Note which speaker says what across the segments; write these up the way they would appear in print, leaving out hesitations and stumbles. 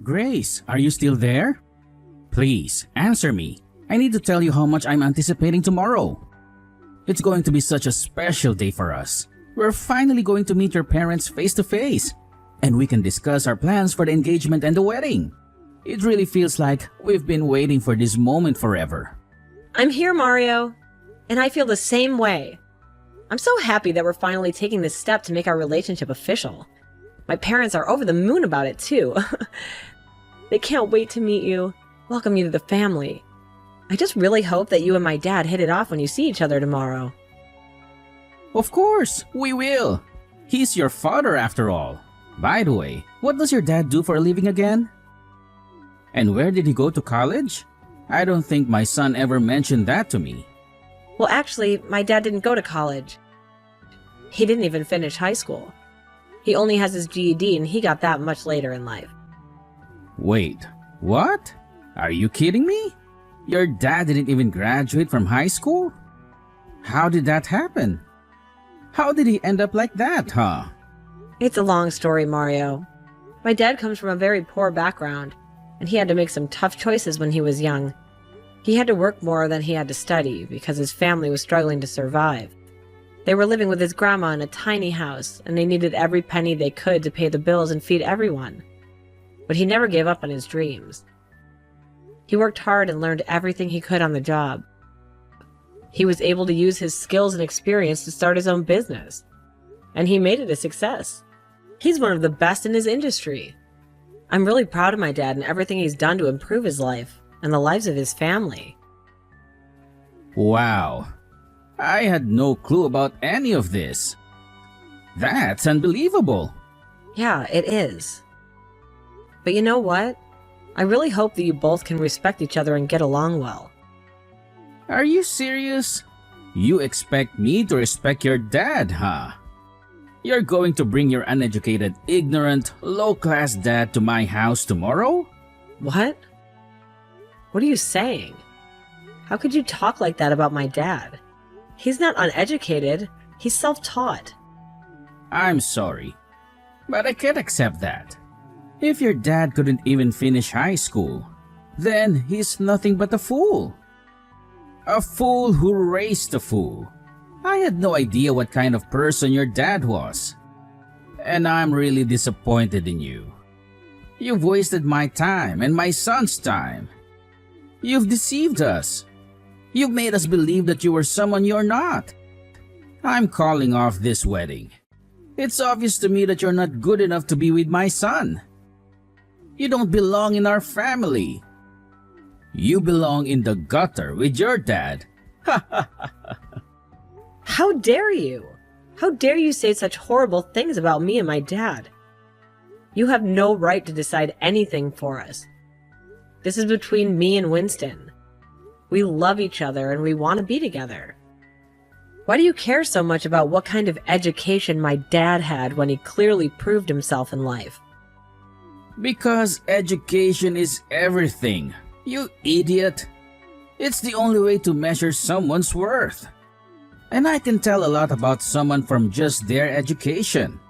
Speaker 1: Grace, are you still there? Please, answer me. I need to tell you how much I'm anticipating tomorrow. It's going to be such a special day for us. We're finally going to meet your parents face to face, and we can discuss our plans for the engagement and the wedding. It really feels like we've been waiting for this moment forever.
Speaker 2: I'm here, Mario, and I feel the same way. I'm so happy that we're finally taking this step to make our relationship official. My parents are over the moon about it, too. They can't wait to meet you, welcome you to the family. I just really hope that you and my dad hit it off when you see each other tomorrow.
Speaker 1: Of course, we will. He's your father after all. By the way, what does your dad do for a living again? And where did he go to college? I don't think my son ever mentioned that to me.
Speaker 2: Well, actually, my dad didn't go to college. He didn't even finish high school. He only has his GED, and he got that much later in life.
Speaker 1: Wait, what? Are you kidding me? Your dad didn't even graduate from high school? How did that happen? How did he end up like that, huh?
Speaker 2: It's a long story, Mario. My dad comes from a very poor background, and he had to make some tough choices when he was young. He had to work more than he had to study because his family was struggling to survive. They were living with his grandma in a tiny house, and they needed every penny they could to pay the bills and feed everyone. But he never gave up on his dreams. He worked hard and learned everything he could on the job. He was able to use his skills and experience to start his own business, and he made it a success. He's one of the best in his industry. I'm really proud of my dad and everything he's done to improve his life and the lives of his family.
Speaker 1: Wow. I had no clue about any of this. That's unbelievable.
Speaker 2: Yeah, it is. But you know what? I really hope that you both can respect each other and get along well.
Speaker 1: Are you serious? You expect me to respect your dad, huh? You're going to bring your uneducated, ignorant, low-class dad to my house tomorrow?
Speaker 2: What? What are you saying? How could you talk like that about my dad? He's not uneducated. He's self-taught.
Speaker 1: I'm sorry, but I can't accept that. If your dad couldn't even finish high school, then he's nothing but a fool. A fool who raised a fool. I had no idea what kind of person your dad was. And I'm really disappointed in you. You've wasted my time and my son's time. You've deceived us. You've made us believe that you were someone you're not. I'm calling off this wedding. It's obvious to me that you're not good enough to be with my son. You don't belong in our family. You belong in the gutter with your dad.
Speaker 2: How dare you? How dare you say such horrible things about me and my dad? You have no right to decide anything for us. This is between me and Winston. We love each other and we want to be together. Why do you care so much about what kind of education my dad had when he clearly proved himself in life?
Speaker 1: Because education is everything, you idiot. It's the only way to measure someone's worth. And I can tell a lot about someone from just their education.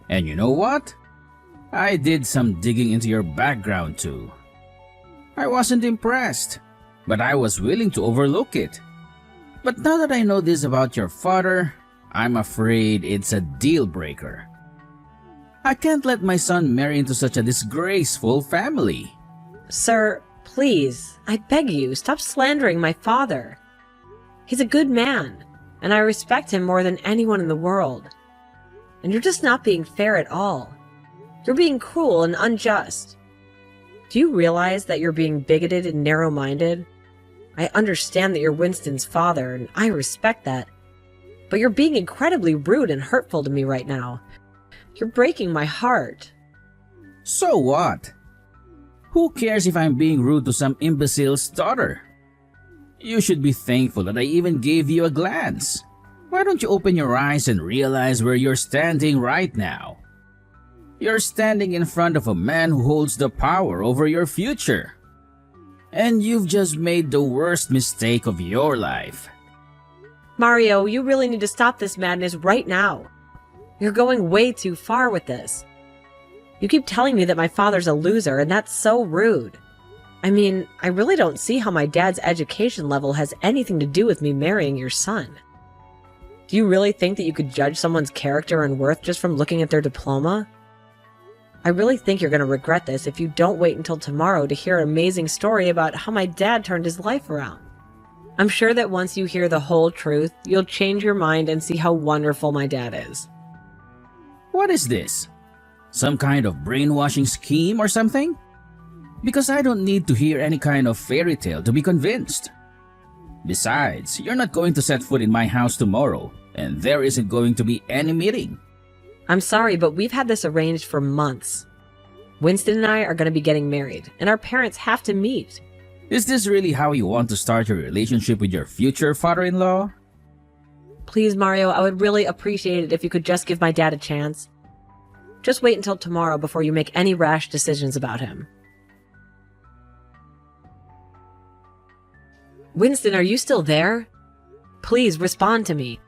Speaker 1: And you know what? I did some digging into your background too. I wasn't impressed, but I was willing to overlook it. But now that I know this about your father, I'm afraid it's a deal breaker. I can't let my son marry into such a disgraceful family.
Speaker 2: Sir, please, I beg you, stop slandering my father. He's a good man, and I respect him more than anyone in the world. And you're just not being fair at all. You're being cruel and unjust. Do you realize that you're being bigoted and narrow-minded? I understand that you're Winston's father, and I respect that. But you're being incredibly rude and hurtful to me right now. You're breaking my heart.
Speaker 1: So what? Who cares if I'm being rude to some imbecile's daughter? You should be thankful that I even gave you a glance. Why don't you open your eyes and realize where you're standing right now? You're standing in front of a man who holds the power over your future. And you've just made the worst mistake of your life.
Speaker 2: Mario, you really need to stop this madness right now. You're going way too far with this. You keep telling me that my father's a loser, and that's so rude. I mean, I really don't see how my dad's education level has anything to do with me marrying your son. Do you really think that you could judge someone's character and worth just from looking at their diploma? I really think you're going to regret this if you don't wait until tomorrow to hear an amazing story about how my dad turned his life around. I'm sure that once you hear the whole truth, you'll change your mind and see how wonderful my dad is.
Speaker 1: What is this? Some kind of brainwashing scheme or something? Because I don't need to hear any kind of fairy tale to be convinced. Besides, you're not going to set foot in my house tomorrow, and there isn't going to be any meeting.
Speaker 2: I'm sorry, but we've had this arranged for months. Winston and I are going to be getting married, and our parents have to meet.
Speaker 1: Is this really how you want to start your relationship with your future father-in-law?
Speaker 2: Please, Mario, I would really appreciate it if you could just give my dad a chance. Just wait until tomorrow before you make any rash decisions about him. Winston, are you still there? Please respond to me.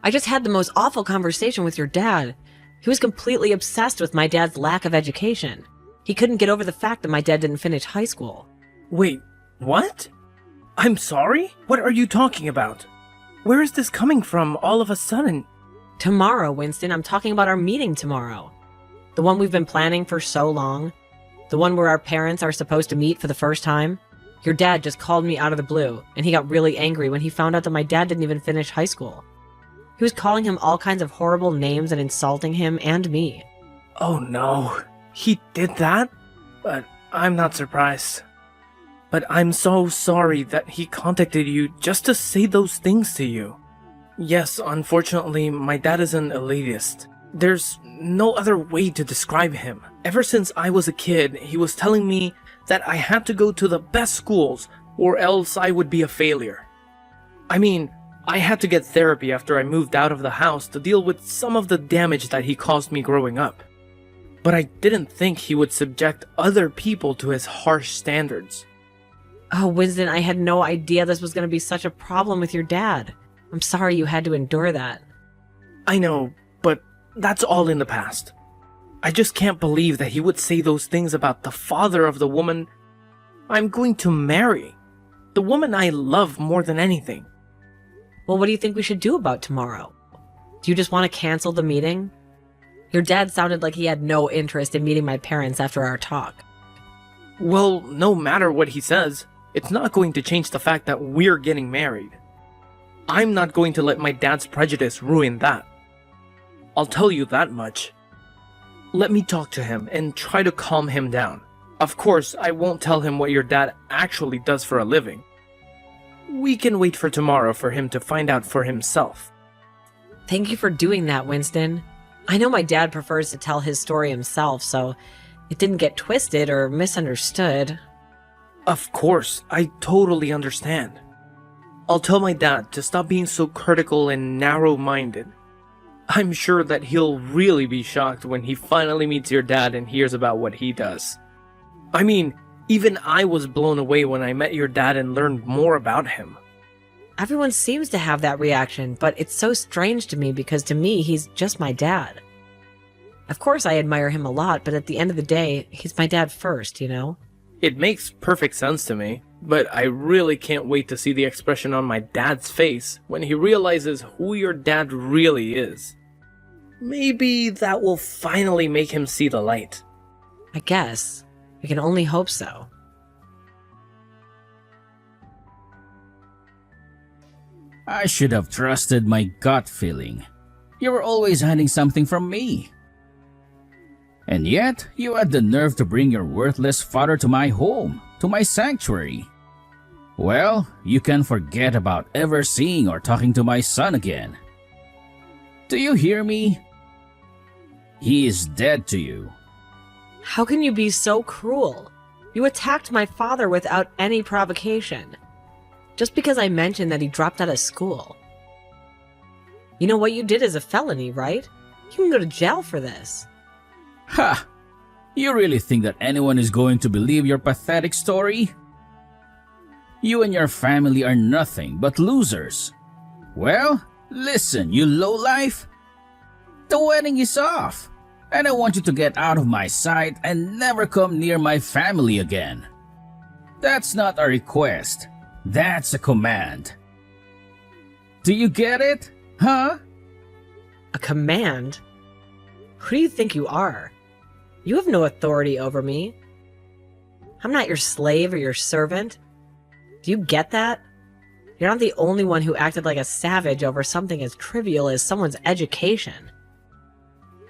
Speaker 2: I just had the most awful conversation with your dad. He was completely obsessed with my dad's lack of education. He couldn't get over the fact that my dad didn't finish high school.
Speaker 3: Wait, what? I'm sorry? What are you talking about? Where is this coming from all of a sudden?
Speaker 2: Tomorrow, Winston, I'm talking about our meeting tomorrow. The one we've been planning for so long. The one where our parents are supposed to meet for the first time. Your dad just called me out of the blue, and he got really angry when he found out that my dad didn't even finish high school. He was calling him all kinds of horrible names and insulting him and me.
Speaker 3: Oh no, he did that? But I'm not surprised. But I'm so sorry that he contacted you just to say those things to you. Yes, unfortunately, my dad is an elitist. There's no other way to describe him. Ever since I was a kid, he was telling me that I had to go to the best schools or else I would be a failure. I mean, I had to get therapy after I moved out of the house to deal with some of the damage that he caused me growing up. But I didn't think he would subject other people to his harsh standards.
Speaker 2: Oh, Winston, I had no idea this was going to be such a problem with your dad. I'm sorry you had to endure that.
Speaker 3: I know, but that's all in the past. I just can't believe that he would say those things about the father of the woman I'm going to marry. The woman I love more than anything.
Speaker 2: Well, what do you think we should do about tomorrow? Do you just want to cancel the meeting? Your dad sounded like he had no interest in meeting my parents after our talk.
Speaker 3: Well, no matter what he says, it's not going to change the fact that we're getting married. I'm not going to let my dad's prejudice ruin that. I'll tell you that much. Let me talk to him and try to calm him down. Of course, I won't tell him what your dad actually does for a living. We can wait for tomorrow for him to find out for himself.
Speaker 2: Thank you for doing that, Winston. I know my dad prefers to tell his story himself, so it didn't get twisted or misunderstood.
Speaker 3: Of course, I totally understand. I'll tell my dad to stop being so critical and narrow-minded. I'm sure that he'll really be shocked when he finally meets your dad and hears about what he does. I mean, even I was blown away when I met your dad and learned more about him.
Speaker 2: Everyone seems to have that reaction, but it's so strange to me because to me, he's just my dad. Of course I admire him a lot, but at the end of the day, he's my dad first, you know?
Speaker 3: It makes perfect sense to me, but I really can't wait to see the expression on my dad's face when he realizes who your dad really is. Maybe that will finally make him see the light.
Speaker 2: I guess. We can only hope so.
Speaker 1: I should have trusted my gut feeling. You were always hiding something from me. And yet, you had the nerve to bring your worthless father to my home, to my sanctuary. Well, you can forget about ever seeing or talking to my son again. Do you hear me? He is dead to you.
Speaker 2: How can you be so cruel? You attacked my father without any provocation. Just because I mentioned that he dropped out of school. You know what you did is a felony, right? You can go to jail for this.
Speaker 1: Ha! You really think that anyone is going to believe your pathetic story? You and your family are nothing but losers. Well, listen, you lowlife. The wedding is off. And I want you to get out of my sight and never come near my family again. That's not a request. That's a command. Do you get it? Huh?
Speaker 2: A command? Who do you think you are? You have no authority over me. I'm not your slave or your servant. Do you get that? You're not the only one who acted like a savage over something as trivial as someone's education.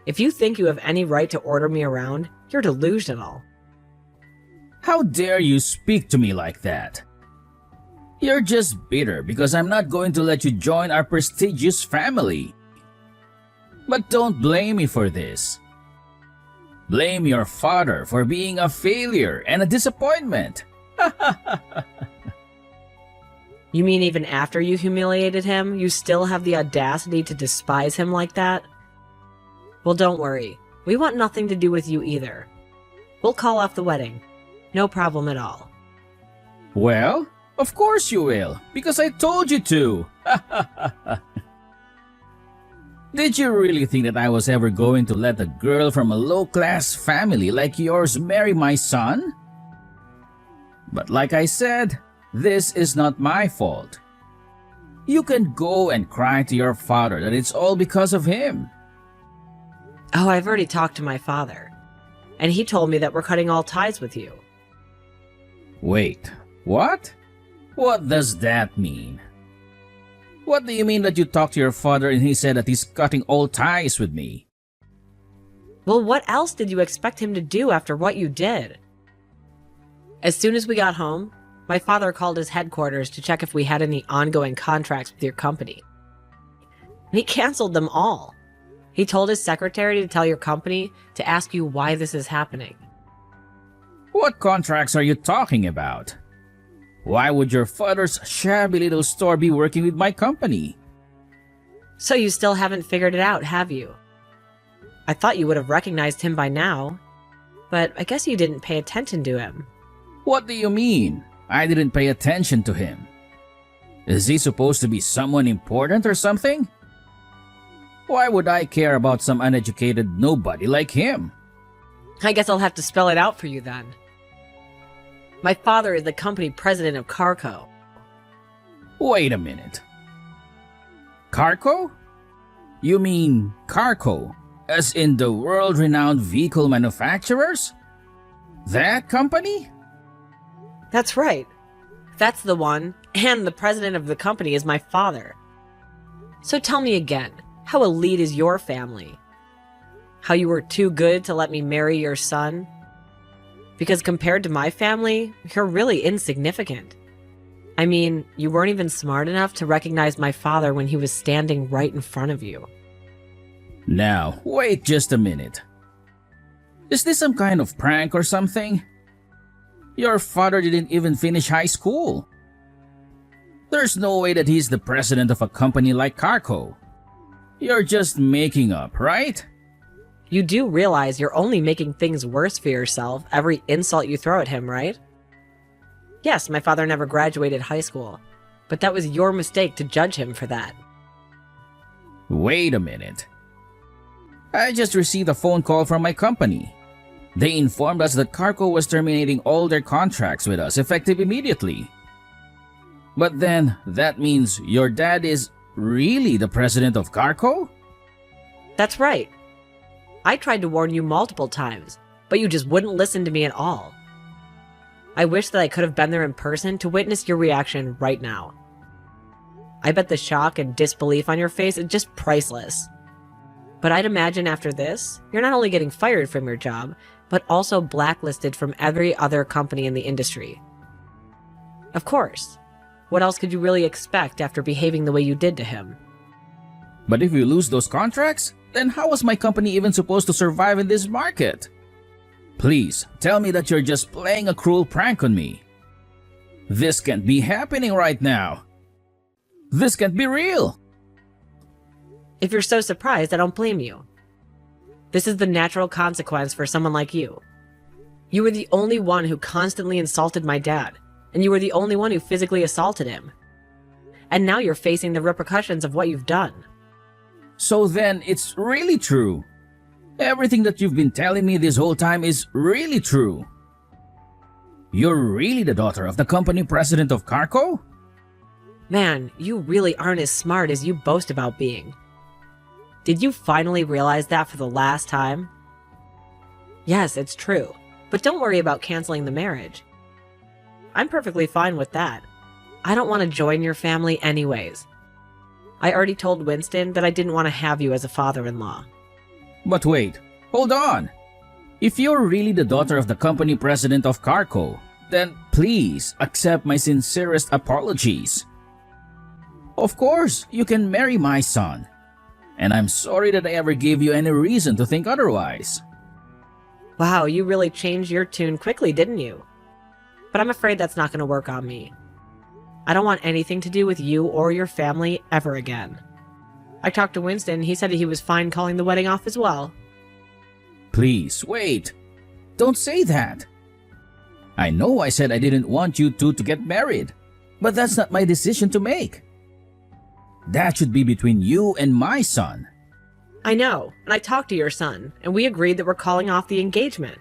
Speaker 2: If you think you have any right to order me around, you're delusional.
Speaker 1: How dare you speak to me like that? You're just bitter because I'm not going to let you join our prestigious family. But don't blame me for this. Blame your father for being a failure and a disappointment.
Speaker 2: You mean even after you humiliated him, you still have the audacity to despise him like that? Well, don't worry. We want nothing to do with you either. We'll call off the wedding. No problem at all.
Speaker 1: Well, of course you will, because I told you to. Did you really think that I was ever going to let a girl from a low-class family like yours marry my son? But like I said, this is not my fault. You can go and cry to your father that it's all because of him.
Speaker 2: Oh, I've already talked to my father, and he told me that we're cutting all ties with you.
Speaker 1: Wait, what? What does that mean? What do you mean that you talked to your father and he said that he's cutting all ties with me?
Speaker 2: Well, what else did you expect him to do after what you did? As soon as we got home, my father called his headquarters to check if we had any ongoing contracts with your company. And he canceled them all. He told his secretary to tell your company to ask you why this is happening.
Speaker 1: What contracts are you talking about? Why would your father's shabby little store be working with my company?
Speaker 2: So you still haven't figured it out, have you? I thought you would have recognized him by now, but I guess you didn't pay attention to him.
Speaker 1: What do you mean? I didn't pay attention to him. Is he supposed to be someone important or something? Why would I care about some uneducated nobody like him?
Speaker 2: I guess I'll have to spell it out for you then. My father is the company president of Carco.
Speaker 1: Wait a minute. Carco? You mean Carco, as in the world-renowned vehicle manufacturers? That company?
Speaker 2: That's right. That's the one, and the president of the company is my father. So tell me again, how elite is your family? How you were too good to let me marry your son? Because compared to my family, you're really insignificant. I mean, you weren't even smart enough to recognize my father when he was standing right in front of you.
Speaker 1: Now, wait just a minute. Is this some kind of prank or something? Your father didn't even finish high school. There's no way that he's the president of a company like Carco. You're just making up, right?
Speaker 2: You do realize you're only making things worse for yourself every insult you throw at him, right? Yes, my father never graduated high school, but that was your mistake to judge him for that.
Speaker 1: Wait a minute. I just received a phone call from my company. They informed us that Carco was terminating all their contracts with us effective immediately. But then, that means your dad is really the president of Carco?
Speaker 2: That's right. I tried to warn you multiple times, but you just wouldn't listen to me at all. I wish that I could have been there in person to witness your reaction right now. I bet the shock and disbelief on your face is just priceless. But I'd imagine after this, you're not only getting fired from your job, but also blacklisted from every other company in the industry. Of course. What else could you really expect after behaving the way you did to him?
Speaker 1: But if we lose those contracts, then how was my company even supposed to survive in this market? Please, tell me that you're just playing a cruel prank on me. This can't be happening right now. This can't be real.
Speaker 2: If you're so surprised, I don't blame you. This is the natural consequence for someone like you. You were the only one who constantly insulted my dad, and you were the only one who physically assaulted him. And now you're facing the repercussions of what you've done.
Speaker 1: So then, it's really true. Everything that you've been telling me this whole time is really true. You're really the daughter of the company president of Carco?
Speaker 2: Man, you really aren't as smart as you boast about being. Did you finally realize that for the last time? Yes, it's true, but don't worry about canceling the marriage. I'm perfectly fine with that. I don't want to join your family anyways. I already told Winston that I didn't want to have you as a father-in-law.
Speaker 1: But wait, hold on. If you're really the daughter of the company president of Carco, then please accept my sincerest apologies. Of course, you can marry my son. And I'm sorry that I ever gave you any reason to think otherwise.
Speaker 2: Wow, you really changed your tune quickly, didn't you? But I'm afraid that's not going to work on me. I don't want anything to do with you or your family ever again. I talked to Winston, he said he was fine calling the wedding off as well.
Speaker 1: Please, wait. Don't say that. I know I said I didn't want you two to get married, but that's not my decision to make. That should be between you and my son.
Speaker 2: I know, and I talked to your son, and we agreed that we're calling off the engagement.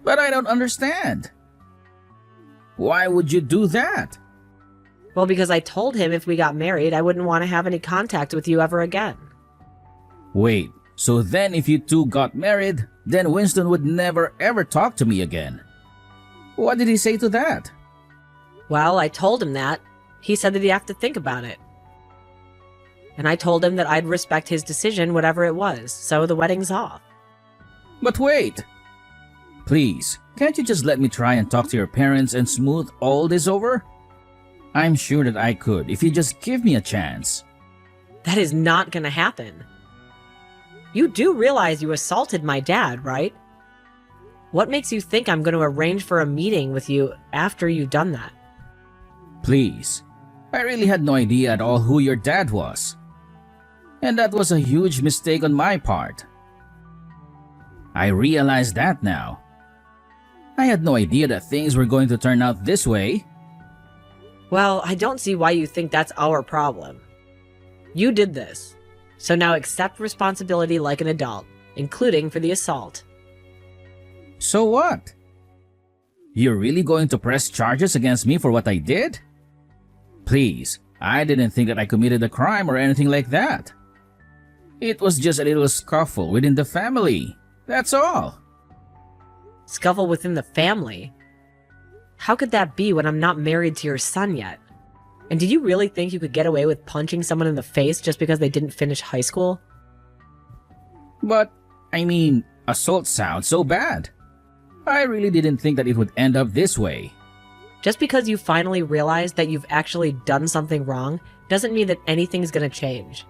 Speaker 1: But I don't understand. Why would you do that?
Speaker 2: Well, because I told him if we got married, I wouldn't want to have any contact with you ever again.
Speaker 1: Wait, so then if you two got married, then Winston would never ever talk to me again. What did he say to that?
Speaker 2: Well, I told him that. He said that he'd have to think about it. And I told him that I'd respect his decision, whatever it was, so the wedding's off.
Speaker 1: But wait! Please, can't you just let me try and talk to your parents and smooth all this over? I'm sure that I could if you just give me a chance.
Speaker 2: That is not gonna happen. You do realize you assaulted my dad, right? What makes you think I'm gonna arrange for a meeting with you after you've done that?
Speaker 1: Please, I really had no idea at all who your dad was. And that was a huge mistake on my part. I realize that now. I had no idea that things were going to turn out this way.
Speaker 2: Well, I don't see why you think that's our problem. You did this, so now accept responsibility like an adult, including for the assault.
Speaker 1: So what? You're really going to press charges against me for what I did? Please, I didn't think that I committed a crime or anything like that. It was just a little scuffle within the family, that's all.
Speaker 2: Scuffle within the family? How could that be when I'm not married to your son yet? And did you really think you could get away with punching someone in the face just because they didn't finish high school?
Speaker 1: But, I mean, assault sounds so bad. I really didn't think that it would end up this way.
Speaker 2: Just because you finally realized that you've actually done something wrong doesn't mean that anything's gonna change.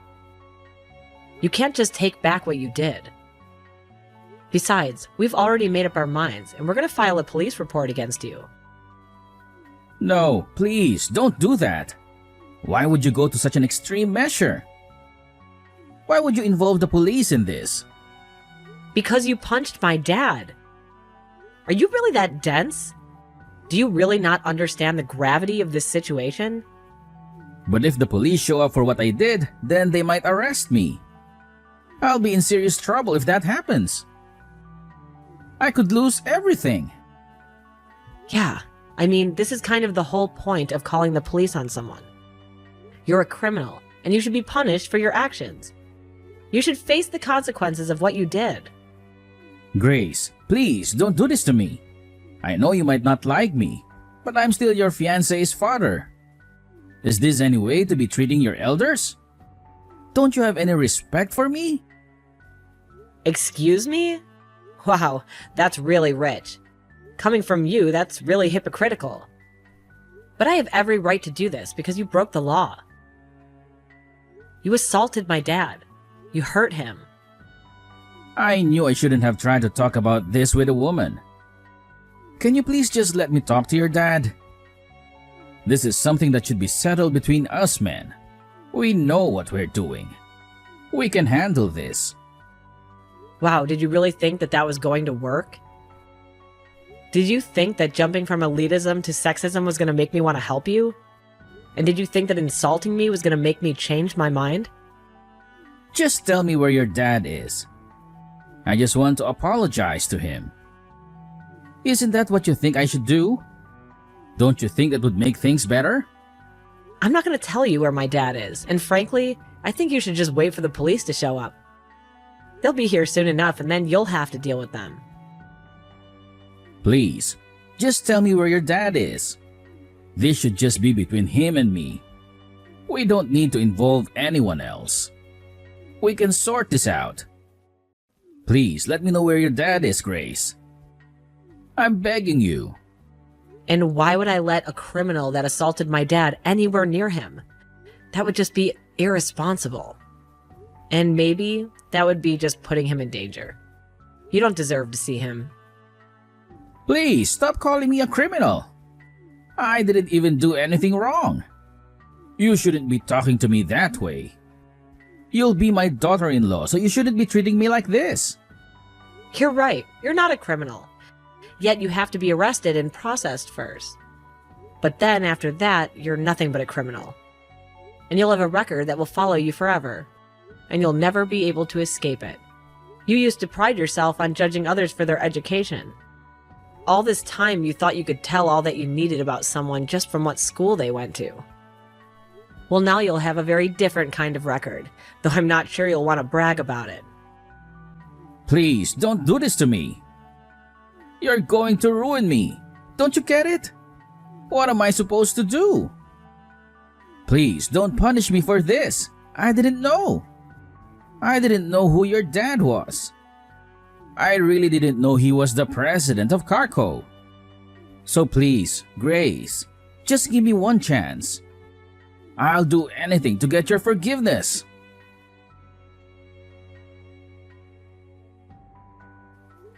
Speaker 2: You can't just take back what you did. Besides, we've already made up our minds, and we're gonna file a police report against you.
Speaker 1: No, please, don't do that. Why would you go to such an extreme measure? Why would you involve the police in this?
Speaker 2: Because you punched my dad. Are you really that dense? Do you really not understand the gravity of this situation?
Speaker 1: But if the police show up for what I did, then they might arrest me. I'll be in serious trouble if that happens. I could lose everything.
Speaker 2: Yeah, I mean, this is kind of the whole point of calling the police on someone. You're a criminal, and you should be punished for your actions. You should face the consequences of what you did.
Speaker 1: Grace, please don't do this to me. I know you might not like me, but I'm still your fiancé's father. Is this any way to be treating your elders? Don't you have any respect for me?
Speaker 2: Excuse me? Wow, that's really rich. Coming from you, that's really hypocritical. But I have every right to do this because you broke the law. You assaulted my dad. You hurt him.
Speaker 1: I knew I shouldn't have tried to talk about this with a woman. Can you please just let me talk to your dad? This is something that should be settled between us men. We know what we're doing. We can handle this.
Speaker 2: Wow, did you really think that that was going to work? Did you think that jumping from elitism to sexism was going to make me want to help you? And did you think that insulting me was going to make me change my mind?
Speaker 1: Just tell me where your dad is. I just want to apologize to him. Isn't that what you think I should do? Don't you think that would make things better?
Speaker 2: I'm not going to tell you where my dad is, and frankly, I think you should just wait for the police to show up. They'll be here soon enough, and then you'll have to deal with them.
Speaker 1: Please, just tell me where your dad is. This should just be between him and me. We don't need to involve anyone else. We can sort this out. Please, let me know where your dad is, Grace. I'm begging you.
Speaker 2: And why would I let a criminal that assaulted my dad anywhere near him? That would just be irresponsible. And maybe that would be just putting him in danger. You don't deserve to see him.
Speaker 1: Please, stop calling me a criminal. I didn't even do anything wrong. You shouldn't be talking to me that way. You'll be my daughter-in-law, so you shouldn't be treating me like this.
Speaker 2: You're right. You're not a criminal. Yet you have to be arrested and processed first. But then after that, you're nothing but a criminal. And you'll have a record that will follow you forever. And you'll never be able to escape it. You used to pride yourself on judging others for their education. All this time you thought you could tell all that you needed about someone just from what school they went to. Well, now you'll have a very different kind of record, though I'm not sure you'll want to brag about it.
Speaker 1: Please, don't do this to me. You're going to ruin me. Don't you get it? What am I supposed to do? Please, don't punish me for this. I didn't know. I didn't know who your dad was. I really didn't know he was the president of Carco. So please, Grace, just give me one chance. I'll do anything to get your forgiveness.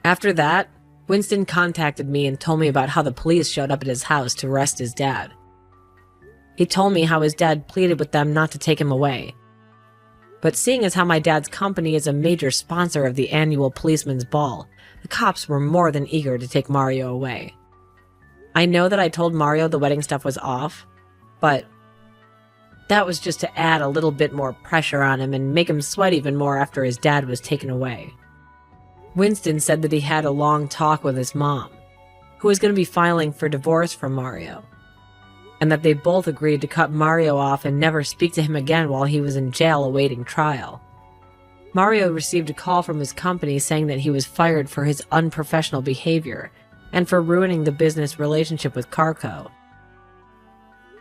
Speaker 2: After that, Winston contacted me and told me about how the police showed up at his house to arrest his dad. He told me how his dad pleaded with them not to take him away. But seeing as how my dad's company is a major sponsor of the annual policeman's ball, the cops were more than eager to take Mario away. I know that I told Mario the wedding stuff was off, but that was just to add a little bit more pressure on him and make him sweat even more after his dad was taken away. Winston said that he had a long talk with his mom, who was going to be filing for divorce from Mario, and that they both agreed to cut Mario off and never speak to him again while he was in jail awaiting trial. Mario received a call from his company saying that he was fired for his unprofessional behavior and for ruining the business relationship with Carco.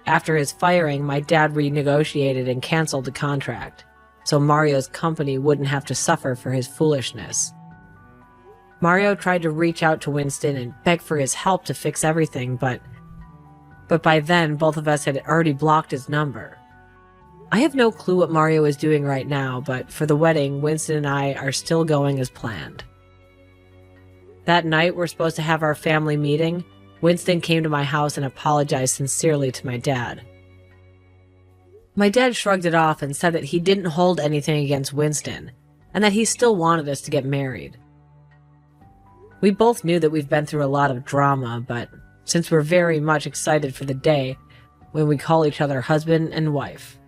Speaker 2: After his firing, my dad renegotiated and canceled the contract, so Mario's company wouldn't have to suffer for his foolishness. Mario tried to reach out to Winston and beg for his help to fix everything, but by then both of us had already blocked his number. I have no clue what Mario is doing right now, but for the wedding, Winston and I are still going as planned. That night we're supposed to have our family meeting. Winston came to my house and apologized sincerely to my dad. My dad shrugged it off and said that he didn't hold anything against Winston, and that he still wanted us to get married. We both knew that we've been through a lot of drama, but since we're very much excited for the day when we call each other husband and wife.